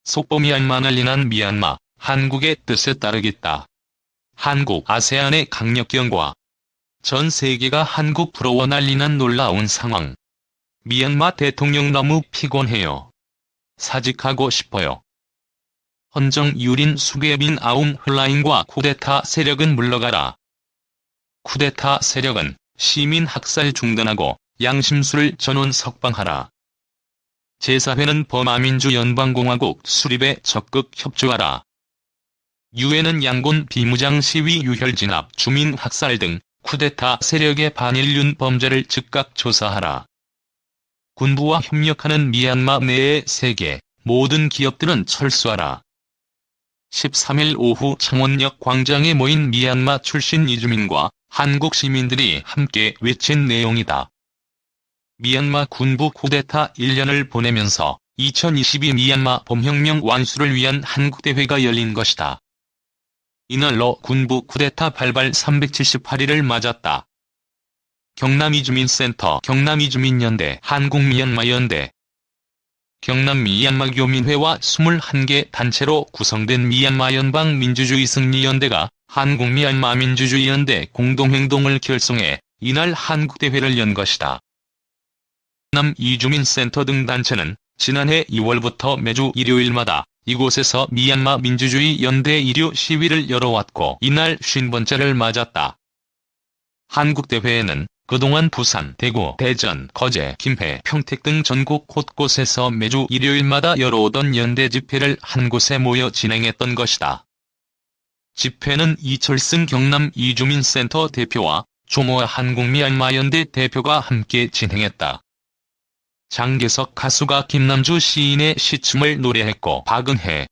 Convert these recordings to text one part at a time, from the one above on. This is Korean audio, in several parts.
속보 미얀마를 인한 미얀마, 한국의 뜻에 따르겠다. 한국 아세안의 강력 경과. 전 세계가 한국 부러워 난리난 놀라운 상황. 미얀마 대통령 너무 피곤해요. 사직하고 싶어요. 헌정 유린 수괴빈 아웅 hlaing과 쿠데타 세력은 물러가라. 쿠데타 세력은 시민 학살 중단하고 양심수를 전원 석방하라. 제4회는 버마민주 연방공화국 수립에 적극 협조하라. 유엔은 양곤 비무장 시위 유혈 진압 주민 학살 등 쿠데타 세력의 반인륜 범죄를 즉각 조사하라. 군부와 협력하는 미얀마 내의 세계 모든 기업들은 철수하라. 13일 오후 창원역 광장에 모인 미얀마 출신 이주민과 한국 시민들이 함께 외친 내용이다. 미얀마 군부 쿠데타 1년을 보내면서 2022 미얀마 봄혁명 완수를 위한 한국대회가 열린 것이다. 이날로 군부 쿠데타 발발 378일을 맞았다. 경남이주민센터 경남이주민연대 한국미얀마연대 경남미얀마교민회와 21개 단체로 구성된 미얀마 연방민주주의 승리연대가 한국미얀마민주주의연대 공동행동을 결성해 이날 한국대회를 연 것이다. 경남이주민센터 등 단체는 지난해 2월부터 매주 일요일마다 이곳에서 미얀마 민주주의 연대 일요 시위를 열어왔고 이날 50번째를 맞았다. 한국대회에는 그동안 부산, 대구, 대전, 거제, 김해, 평택 등 전국 곳곳에서 매주 일요일마다 열어오던 연대 집회를 한 곳에 모여 진행했던 것이다. 집회는 이철승 경남 이주민센터 대표와 조모아 한국미얀마연대 대표가 함께 진행했다. 장계석 가수가 김남주 시인의 시춤을 노래했고 박은혜,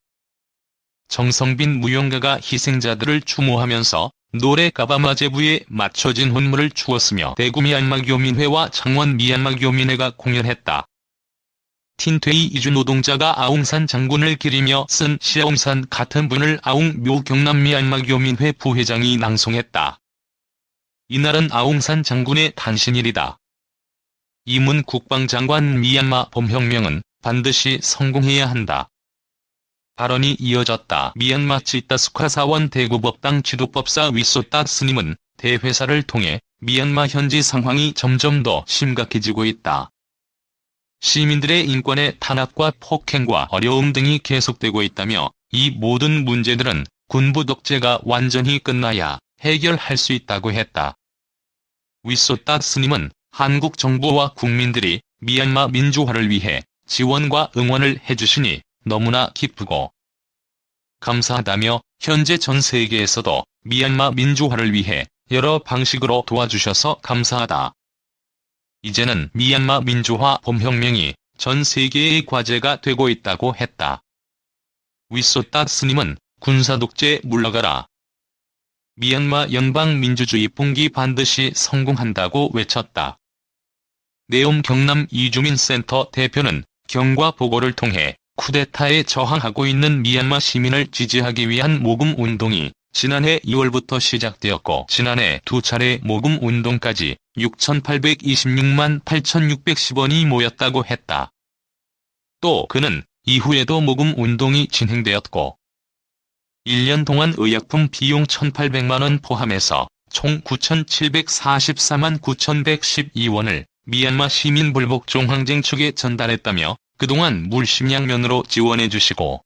정성빈 무용가가 희생자들을 추모하면서 노래 가바마제부에 맞춰진 혼물을 추었으며 대구 미얀마교민회와 창원 미얀마교민회가 공연했다. 틴퇴이 이주 노동자가 아웅산 장군을 기리며 쓴 시아웅산 같은 분을 아웅 묘 경남 미얀마교민회 부회장이 낭송했다. 이날은 아웅산 장군의 탄신일이다. 이문 국방장관 미얀마 봄혁명은 반드시 성공해야 한다. 발언이 이어졌다. 미얀마 치따스카 사원 대구법당 지도법사 위소딱 스님은 대회사를 통해 미얀마 현지 상황이 점점 더 심각해지고 있다. 시민들의 인권의 탄압과 폭행과 어려움 등이 계속되고 있다며 이 모든 문제들은 군부 독재가 완전히 끝나야 해결할 수 있다고 했다. 위소딱 스님은 한국 정부와 국민들이 미얀마 민주화를 위해 지원과 응원을 해주시니 너무나 기쁘고 감사하다며 현재 전 세계에서도 미얀마 민주화를 위해 여러 방식으로 도와주셔서 감사하다. 이제는 미얀마 민주화 봄혁명이 전 세계의 과제가 되고 있다고 했다. 위소딱 스님은 군사독재 물러가라. 미얀마 연방민주주의 봉기 반드시 성공한다고 외쳤다. 내옴 경남 이주민센터 대표는 경과 보고를 통해 쿠데타에 저항하고 있는 미얀마 시민을 지지하기 위한 모금 운동이 지난해 2월부터 시작되었고 지난해 두 차례 모금 운동까지 6,826만 8,610원이 모였다고 했다. 또 그는 이후에도 모금 운동이 진행되었고 1년 동안 의약품 비용 1,800만원 포함해서 총 9,744만 9,112원을 미얀마 시민불복종항쟁 측에 전달했다며 그동안 물심양면으로 지원해주시고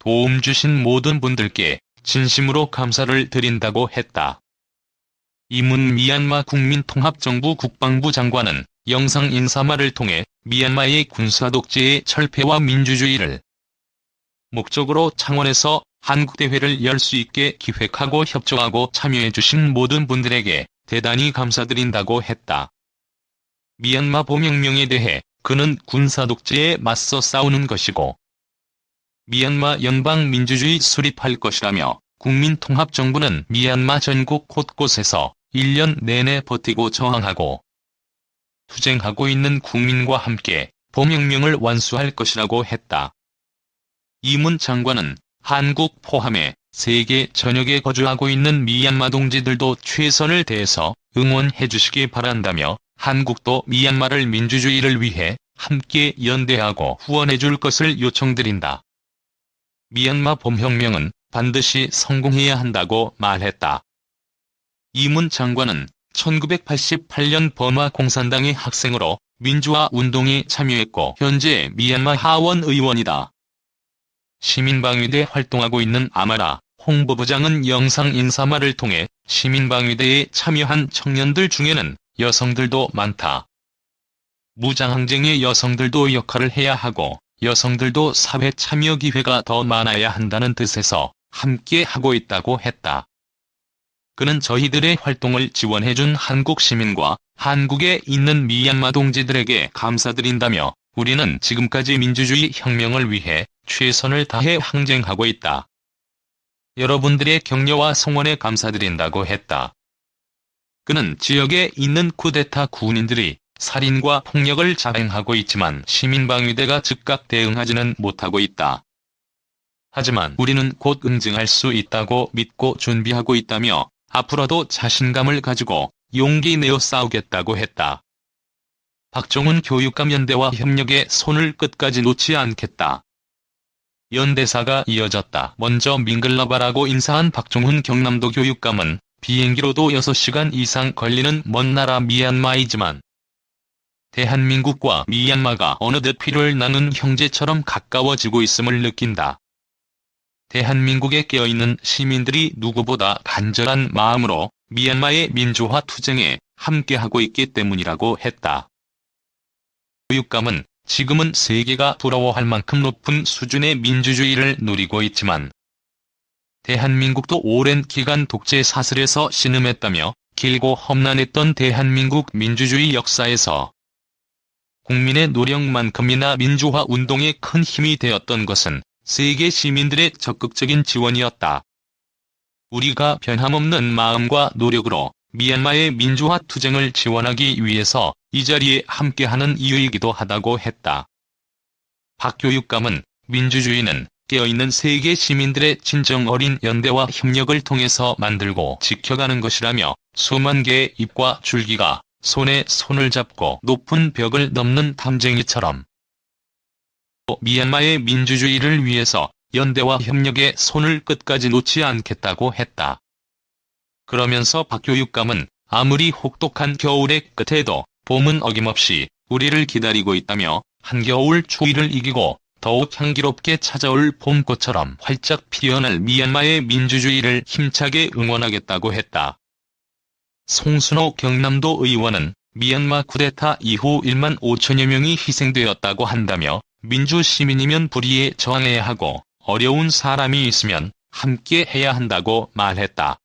도움 주신 모든 분들께 진심으로 감사를 드린다고 했다. 이문 미얀마 국민통합정부 국방부 장관은 영상 인사말을 통해 미얀마의 군사독재의 철폐와 민주주의를 목적으로 창원에서 한국대회를 열 수 있게 기획하고 협조하고 참여해주신 모든 분들에게 대단히 감사드린다고 했다. 미얀마 봄혁명에 대해 그는 군사독재에 맞서 싸우는 것이고 미얀마 연방민주주의 수립할 것이라며 국민통합정부는 미얀마 전국 곳곳에서 1년 내내 버티고 저항하고 투쟁하고 있는 국민과 함께 봄혁명을 완수할 것이라고 했다. 이문 장관은 한국 포함해 세계 전역에 거주하고 있는 미얀마 동지들도 최선을 다해서 응원해 주시기 바란다며 한국도 미얀마를 민주주의를 위해 함께 연대하고 후원해 줄 것을 요청드린다. 미얀마 봄혁명은 반드시 성공해야 한다고 말했다. 이문 장관은 1988년 버마 공산당의 학생으로 민주화 운동에 참여했고 현재 미얀마 하원 의원이다. 시민방위대 활동하고 있는 아마라 홍보부장은 영상 인사말을 통해 시민방위대에 참여한 청년들 중에는 여성들도 많다. 무장항쟁의 여성들도 역할을 해야 하고 여성들도 사회 참여 기회가 더 많아야 한다는 뜻에서 함께 하고 있다고 했다. 그는 저희들의 활동을 지원해준 한국 시민과 한국에 있는 미얀마 동지들에게 감사드린다며 우리는 지금까지 민주주의 혁명을 위해 최선을 다해 항쟁하고 있다. 여러분들의 격려와 성원에 감사드린다고 했다. 그는 지역에 있는 쿠데타 군인들이 살인과 폭력을 자행하고 있지만 시민방위대가 즉각 대응하지는 못하고 있다. 하지만 우리는 곧 응징할 수 있다고 믿고 준비하고 있다며 앞으로도 자신감을 가지고 용기 내어 싸우겠다고 했다. 박종훈 교육감 연대와 협력에 손을 끝까지 놓지 않겠다. 연대사가 이어졌다. 먼저 밍글라바라고 인사한 박종훈 경남도 교육감은 비행기로도 6시간 이상 걸리는 먼 나라 미얀마이지만 대한민국과 미얀마가 어느덧 피를 나눈 형제처럼 가까워지고 있음을 느낀다. 대한민국에 깨어있는 시민들이 누구보다 간절한 마음으로 미얀마의 민주화 투쟁에 함께하고 있기 때문이라고 했다. 교육감은 지금은 세계가 부러워할 만큼 높은 수준의 민주주의를 누리고 있지만 대한민국도 오랜 기간 독재 사슬에서 신음했다며 길고 험난했던 대한민국 민주주의 역사에서 국민의 노력만큼이나 민주화 운동에 큰 힘이 되었던 것은 세계 시민들의 적극적인 지원이었다. 우리가 변함없는 마음과 노력으로 미얀마의 민주화 투쟁을 지원하기 위해서 이 자리에 함께하는 이유이기도 하다고 했다. 박 교육감은 민주주의는 깨어있는 세계 시민들의 진정 어린 연대와 협력을 통해서 만들고 지켜가는 것이라며 수만 개의 잎과 줄기가 손에 손을 잡고 높은 벽을 넘는 탐쟁이처럼 미얀마의 민주주의를 위해서 연대와 협력에 손을 끝까지 놓지 않겠다고 했다. 그러면서 박 교육감은 아무리 혹독한 겨울의 끝에도 봄은 어김없이 우리를 기다리고 있다며 한겨울 추위를 이기고 더욱 향기롭게 찾아올 봄꽃처럼 활짝 피어날 미얀마의 민주주의를 힘차게 응원하겠다고 했다. 송순호 경남도 의원은 미얀마 쿠데타 이후 1만 5천여 명이 희생되었다고 한다며 민주시민이면 불의에 저항해야 하고 어려운 사람이 있으면 함께 해야 한다고 말했다.